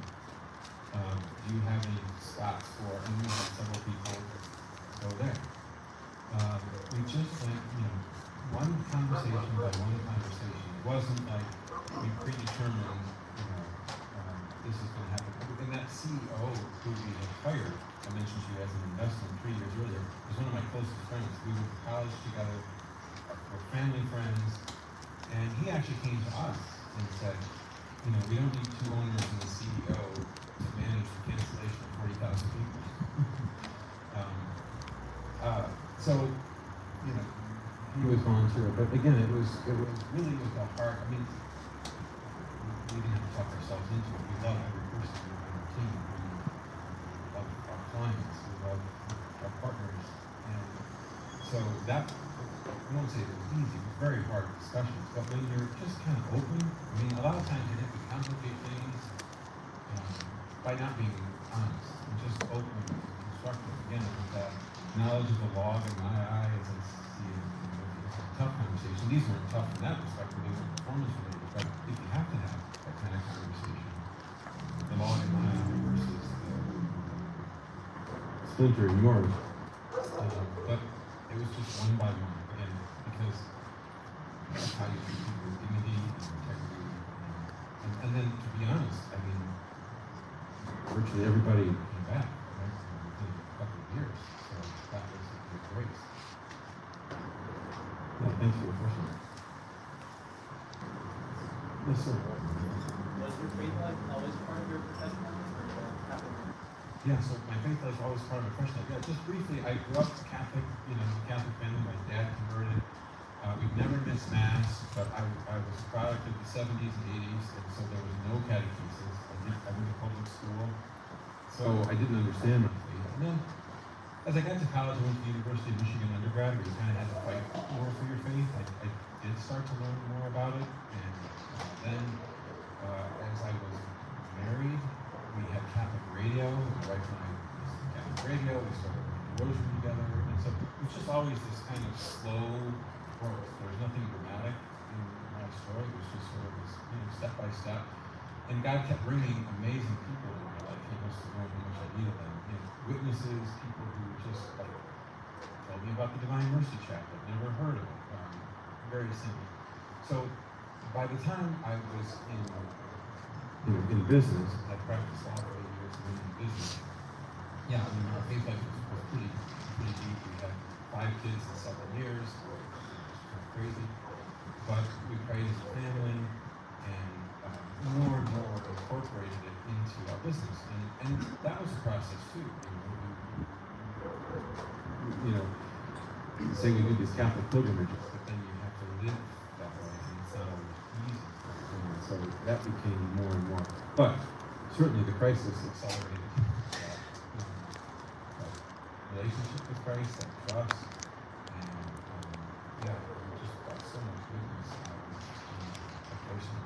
Do you have any spots for? And we had several people go there. We just went, one conversation by one conversation. It wasn't like we predetermined, this is going to happen. And that CEO who we had hired, I mentioned she has an investment 3 years earlier, was one of my closest friends. We went to college together, we're family friends, and he actually came to us and said, we don't need 2 owners and a CEO to manage the cancellation of 40,000 people. So, he was volunteer, but again, it was really with the heart. I mean, we didn't have to talk ourselves into it. We love every person on our team. We love our clients. We love our partners. And so that, I won't say it was easy. It was very hard discussions. But when you're just kind of open, I mean, a lot of times you have to complicate things by not being honest and just open and constructive. Again, with that knowledge of the log in my eye as I see it. Tough conversation. These weren't tough from that perspective, they were performance related, but if you have to have that kind of conversation, the log in my eye versus the splinter in yours. But it was just one by one, again, because that's how you treat people with dignity and integrity. And then, to be honest, I mean, virtually everybody came back, right, within a couple of years, so that was a good grace. Yeah, thanks for your question. Yes, sir. Was your faith life always part of your professional life, or did that happen? Yeah, so my faith life always part of my professional life. Yeah, just briefly, I grew up Catholic, Catholic family. My dad converted. We've never missed Mass, but I was a product of the 70s and 80s, and so there was no catechesis. I went to public school, so I didn't understand my faith. And then, as I got to college, I went to the University of Michigan undergrad, where you kind of had to fight more for your faith. I did start to learn more about it, and then as I was married, we had Catholic radio. My wife and I listened to Catholic radio. We started reading the Rosary together, and so it was just always this kind of slow growth. There was nothing dramatic in my story. It was just sort of this, step by step. And God kept bringing amazing people in my life. He must have known how much I needed them. Witnesses, people who just told me about the Divine Mercy Chapel. Never heard of it. Very simple. So by the time I was in business, I practiced law for 8 years and went in business. Yeah, I mean, our faith life was pretty deep. We had 5 kids in 7 years. It was kind of crazy. But we prayed as a family, and more and more incorporated it into our business. And that was a process too. Say we do these Catholic pilgrimages, but then you have to live that way, and it's not always easy. So that became more and more. But certainly the crisis accelerated that relationship with Christ, that trust, and we just got so much goodness out of a person.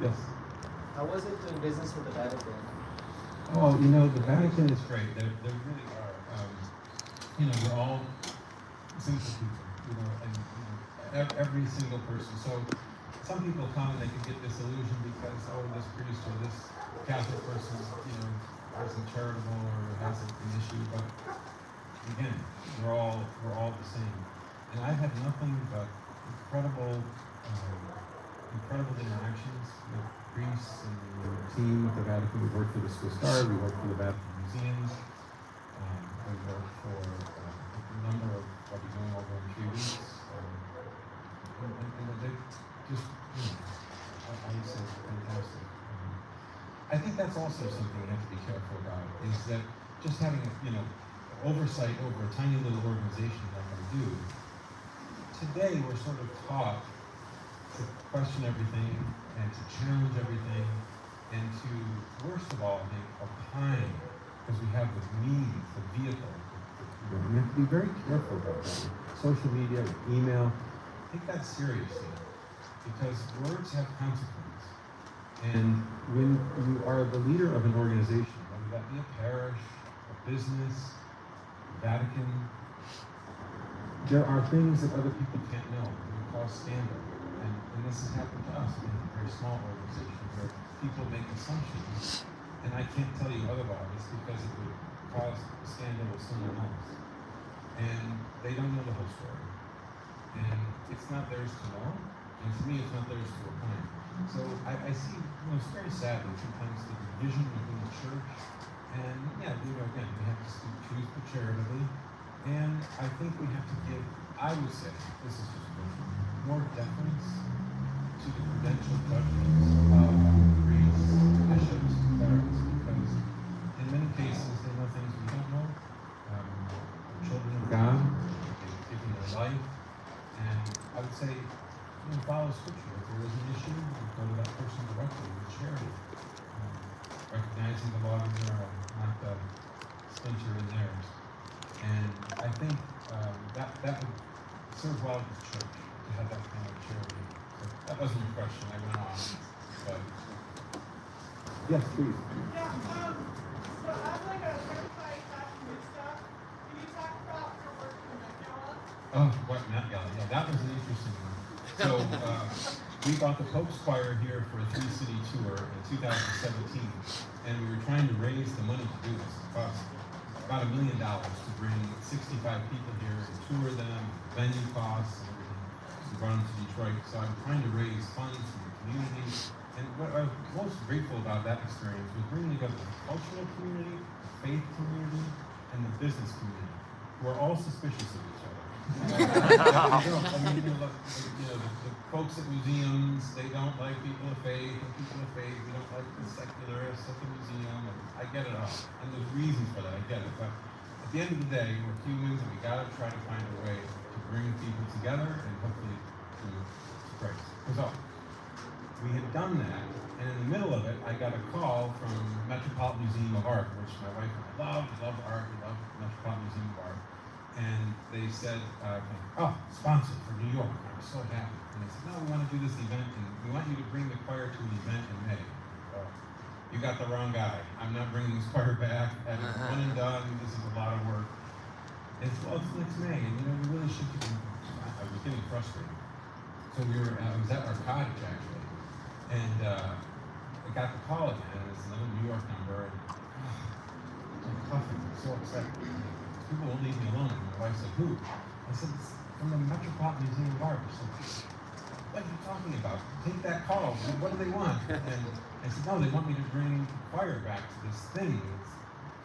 Yes? How was it doing business with the Vatican? Oh, the Vatican is great. They really are. We're all simple people, and every single person. So some people come and they can get disillusioned because, this priest or this Catholic person, isn't charitable or has an issue, but again, we're all the same. And I've had nothing but incredible interactions with priests and the team at the Vatican. We worked for the Swiss Guard, we worked for the Vatican Museums, we worked for a number of what we're doing over in 3 weeks. And they just, I would say, fantastic. I think that's also something we have to be careful about, is that just having, oversight over a tiny little organization like I do, today we're sort of taught to question everything and to challenge everything and to, worst of all, I think, opine, because we have the means, the vehicle. We have to be very careful about that. Social media, email, take that seriously, because words have consequences. And when you are the leader of an organization, whether that be a parish, a business, Vatican, there are things that other people can't know. It would cause scandal. And this has happened to us in a very small organization where people make assumptions, and I can't tell you otherwise because it would cause a scandal with someone else. And they don't know the whole story. And it's not theirs to know, and to me it's not theirs to opine. So I see, it's very sadly sometimes the division within the church. And again, we have to speak truth but charitably. And I think we have to give, I would say, this is just personal, more deference to the credential judgments of priests, bishops, and clerics, because in many cases they know things we don't know. They're children of God, they've given their life, and I would say, follow Scripture. If there is an issue, you go to that person directly with charity, recognizing the law of your own, not the splinter in theirs. And I think that would serve well as a church to have that kind of charity. So that wasn't your question. I went on, but yes, please. Yeah, so I'm like a certified Catholic stuff. Can you talk about your work in the Met Gala? Oh, what Met Gala? Yeah, that was an interesting one. So we bought the Pope's Choir here for a 3-city tour in 2017, and we were trying to raise the money to do this. It cost about $1 million to bring 65 people here and tour them, venue costs, and everything. We brought them to Detroit. So I'm trying to raise funds from the community. And what I was most grateful about that experience was bringing together the cultural community, the faith community, and the business community, who are all suspicious of each other. The folks at museums, they don't like people of faith, and people of faith, we don't like the secularists at the museum, and I get it all. And there's reasons for that, I get it. But at the end of the day, we're humans, and we gotta try to find a way to bring people together and hopefully to Christ. So, we had done that, and in the middle of it, I got a call from Metropolitan Museum of Art, which my wife and I love art, we love Metropolitan Museum of Art. And they said, sponsored for New York. I was so happy. And they said, no, we want to do this event, and we want you to bring the choir to an event in May. Well, you got the wrong guy. I'm not bringing this choir back. And it's one and done. This is a lot of work. It's next May, and we really should be. I was getting frustrated. So I was at our cottage actually, and I got the call again, and it's another New York number, and I'm coughing. I'm so upset. People won't leave me alone. And my wife said, who? I said, it's from the Metropolitan Museum of Art. She said, what are you talking about? Take that call. What do they want? And I said, no, they want me to bring the choir back to this thing. It's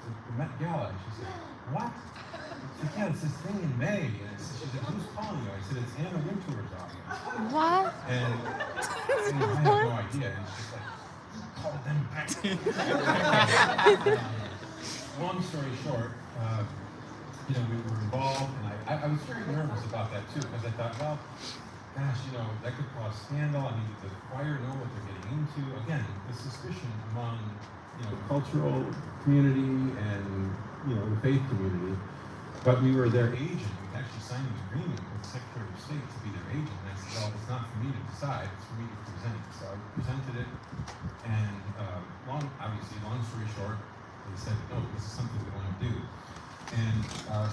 the Met Gala. She said, what? I said, yeah, it's this thing in May. And she said, who's calling you? I said, it's Anna Wintour's office. What? And I had no idea. And she's like, call them back. Long story short, we were involved, and I was very nervous about that too, because I thought, well, gosh, that could cause scandal. I mean, does the choir know what they're getting into? Again, the suspicion among, the cultural community and, the faith community. But we were their agent. We actually signed an agreement with the Secretary of State to be their agent. And I said, well, it's not for me to decide, it's for me to present. So I presented it, and long story short, they said, no, this is something we want to do. And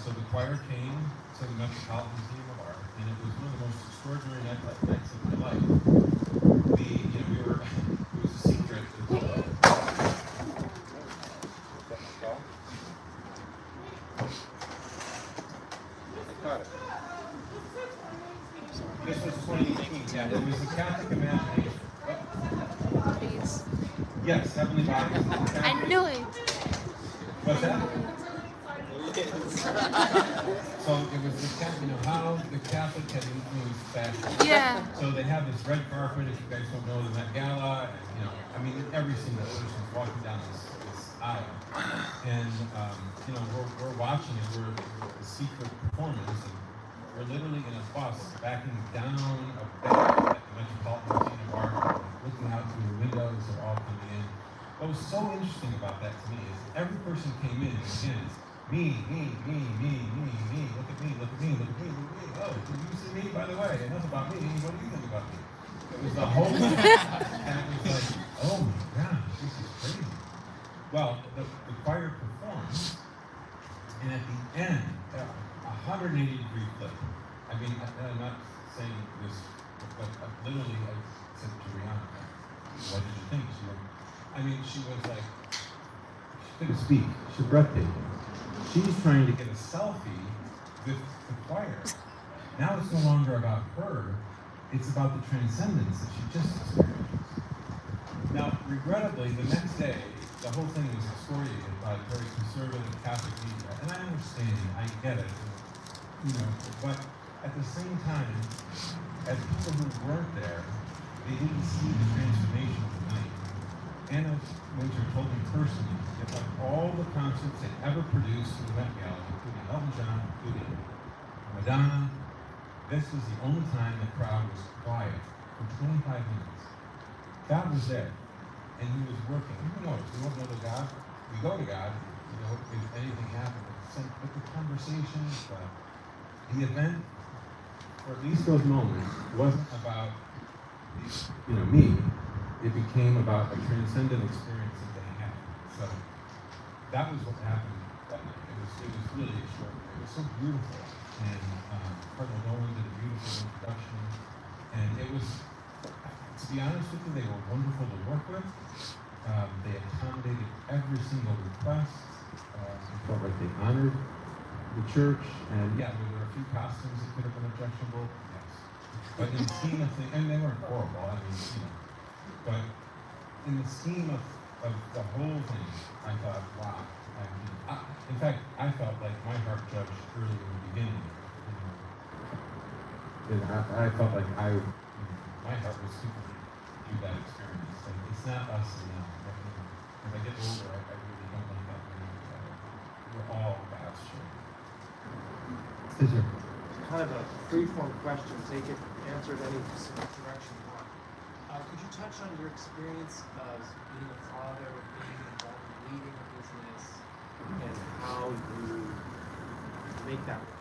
so the choir came to the Metropolitan Museum of Art, and it was one of the most extraordinary nights of my life. It was a secret. heavenly bodies. I knew it. What's that? Really excited. So it was the how the Catholic had influenced fashion. Yeah. So they have this red carpet, if you guys don't know, the Met Gala, and I mean, every single person is walking down this aisle. And we're watching it, we're a secret performance, and we're literally in a bus backing down a bank at the Metropolitan Museum of Art, looking out through the windows, they're all coming in. What was so interesting about that to me is every person came in, and again, it's me, look at me, look at me, look at me, look at me. Oh, did you see me, by the way? Enough about me, what do you think about me? It was the whole thing, and it was like, oh my gosh, this is crazy. Well, the choir performed, and at the end, a 180-degree flip. I mean, I'm not saying this, but literally, I said to Rihanna, what did you think? She was like, she couldn't speak. She's breathtaking. She's trying to get a selfie with the choir. Now it's no longer about her, it's about the transcendence that she just experienced. Now, regrettably, the next day, the whole thing was excoriated by very conservative Catholic media, and I understand, I get it, but at the same time, as people who weren't there, they didn't see the transformation of the night. Anna Wintour told me personally that of all the concerts they ever produced in the Met Gala, including Elton John, including Madonna, this was the only time the crowd was quiet for 25 minutes. God was there, and He was working. Who knows? We don't know the God. We go to God, if anything happened. But the conversation, the event, or at least those moments, wasn't about me. It became about a transcendent experience that they had. So that was what happened that night. It was really extraordinary. It was so beautiful. And Cardinal Nolan did a beautiful introduction. And it was, to be honest with you, they were wonderful to work with. They accommodated every single request. I felt like they honored the church. And yeah, there were a few costumes that could have been objectionable. Yes. But in the scheme of things, and they weren't horrible. But in the scheme of the whole thing, I thought, wow. In fact, I felt like my heart judged early in the beginning. And I felt like my heart was super through that experience. Like, it's not us now. As I get older, I really don't like that anymore. We're all God's children. Is there? Kind of a free-form question, take it, answer it any direction you want. Could you touch on your experience of being a father, being involved in leading a business, and how you make that work?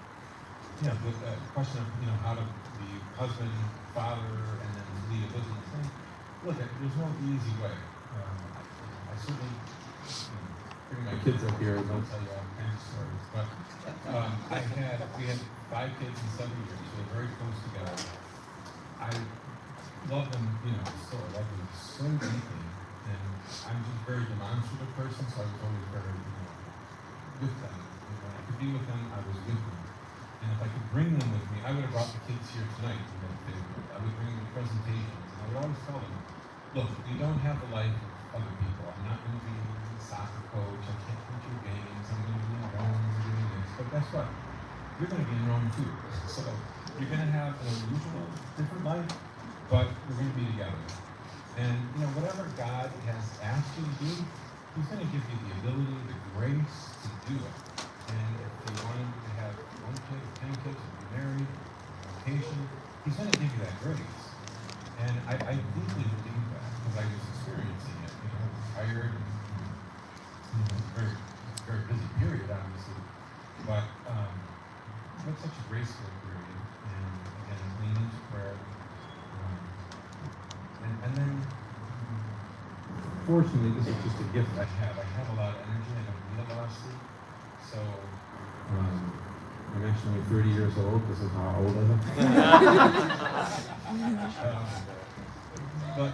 Yeah, the question of how to be husband, father, and then lead a business. And look, there's no easy way. I certainly bring my kids up here and they'll tell you all kinds of stories. But we had 5 kids in 7 years, so we're very close together. I love them, still I love them so deeply, and I'm just a very demonstrative person, so I was always very, with them. And when I could be with them, I was with them. And if I could bring them with me, I would have brought the kids here tonight. I would bring them presentations, and I would always tell them, look, you don't have the life of other people. I'm not going to be a soccer coach. I can't coach your games. I'm going to be in Rome doing this. But guess what? You're going to be in Rome too. So you're going to have an unusual, different life, but we're going to be together. And whatever God has asked you to do, He's going to give you the ability, the grace to do it. And if they wanted to have 1 kid or 10 kids, or be married, or vacation, He's going to give you that grace. And I deeply believe that because I was experiencing it. Tired. And, it's a very busy period, obviously. But it's such a graceful period. And again, lean into prayer. And then, fortunately, this is just a gift I have. I have a lot of energy. I don't need a lot of sleep. So, I'm actually only 30 years old. This is how old I am. But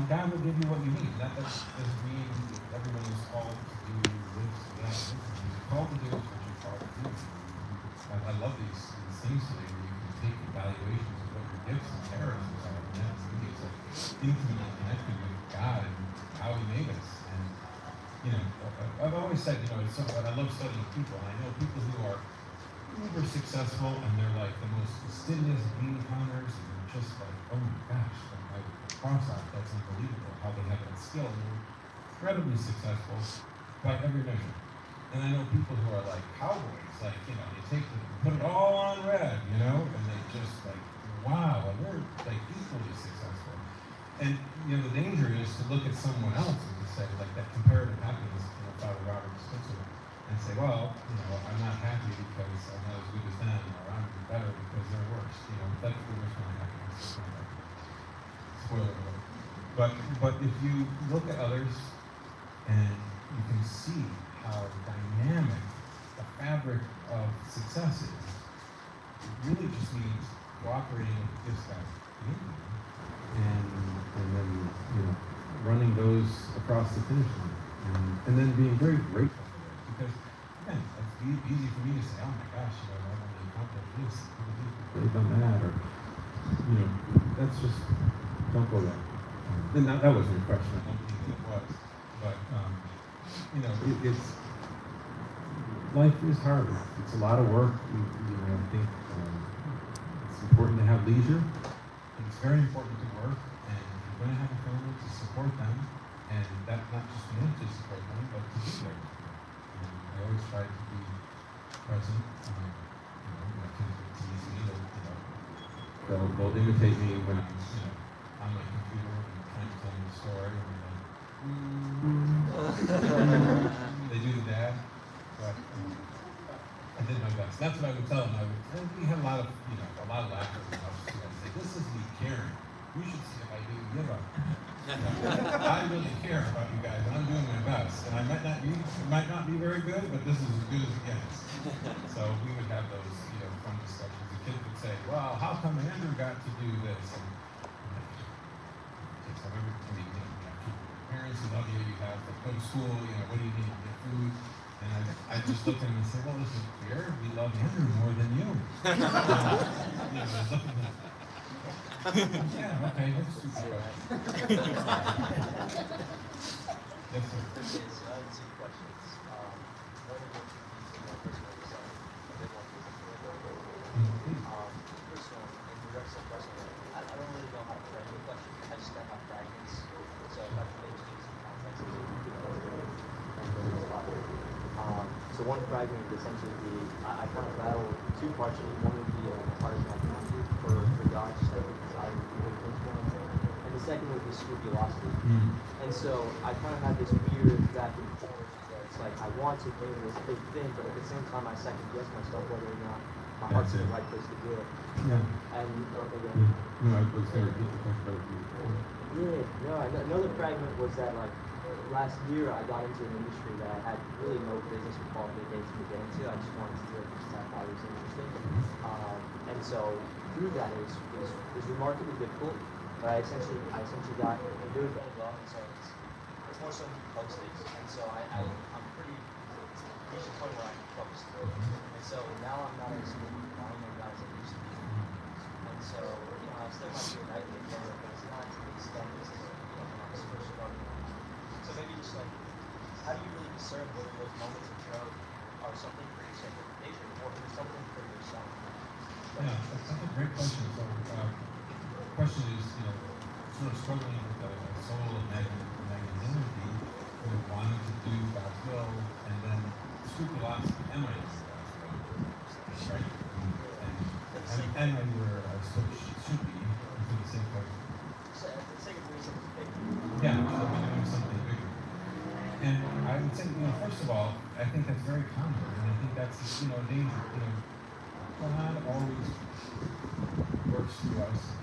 God will give you what you need. That doesn't mean everyone is called to do this or that. You're called to do what you're called to do. I love these things today where you can take evaluations of what you're gifts and characters inside of them. We get so intimately connected with God and how He made us. And you know, I've always said, you know, it's something I love studying people. And I know people who are uber successful and they're like the most fastidious bean counters, and they're just like, oh my gosh, like cross-out, that's unbelievable how they have that skill. And they're incredibly successful by every measure. And I know people who are like cowboys, like, you know, they put it all on red, you know, and they just like, wow, and they're like equally successful. And, you know, the danger is to look at someone else and to say, like that comparative happiness, you know, Father Robert Spitzer, and say, well, you know, I'm not happy because I'm not as good as them, or I'm better because they're worse. You know, that's the worst kind of happiness. Spoiler alert. But if you look at others and you can see how dynamic the fabric of success is, it really just means cooperating with this guy and then, you know, running those across the finish line, and then being very grateful for those. Because again, it's easy for me to say, oh my gosh, you know, I've only accomplished this, they've done that, or you know, that's just, don't go there. And that wasn't your question. I don't think it was, but you know, it's life is hard. It's a lot of work. You know, I think it's important to have leisure. And it's very important to work. And if you're going to have a family, to support them, and that not just financially support them, but to be there. And I always try to be present. You know, my kids will tease me. They'll imitate me when I'm, you know, on my computer and trying to tell me a story. And they do the dad. But I did my best. That's what I would tell them. And we had a lot of laughter in the house too. I'd say, this is me caring. You should see if I do give up. I really care about you guys, and I'm doing my best. And I might not be very good, but this is as good as it gets. So we would have those, you know, fun discussions. The kids would say, well, how come Andrew got to do this? And parents who love you, you have to go to school, you know, what do you need to get food? And I just look at him and say, well, this is fair. We love Andrew more than you. You know, yeah, okay, that's stupid. Yes, sir. Two questions. One of which is more personal to yourself, and then one is first one, in regards to personal, I don't really know how to frame the question. I just kind of have fragments. So if I can maybe give some context, so one fragment would essentially be, I kind of battle two parts. One would be a part of my community for God, just like a desire to do what things want. And the second would be scrupulosity. And so I kind of have this weird back and forth where it's like I want to do this big thing, but at the same time I second guess myself whether or not my heart's in the right place to do it. Yeah. And No, I was going to repeat the question about you. another fragment was that like last year I got into an industry that I had really no business or qualifications to get into. I just wanted to do it because I thought it was interesting. And so through that it was remarkably difficult. But I essentially got and doing very well, and so it's more so postings. And so I'm pretty reached a point where I can focus through it. And so now I'm not as blind and not as I used to be. And so, you know, I still might be a night together, but it's not to the extent as you know, when I was first starting. So maybe just like, how do you really discern whether those moments of growth are something for your sanctification or for something for yourself? Yeah, that's a great question. So, the question is, you know, sort of struggling with a soul of magnanimity, you know, wanting to do God's will, and then scrupulosity, am I doing God's will? Right? And I were should be for the sake of yeah, doing something bigger. And I would say, you know, first of all, I think that's very common, and I think that's, you know, a danger. You know, God always works through us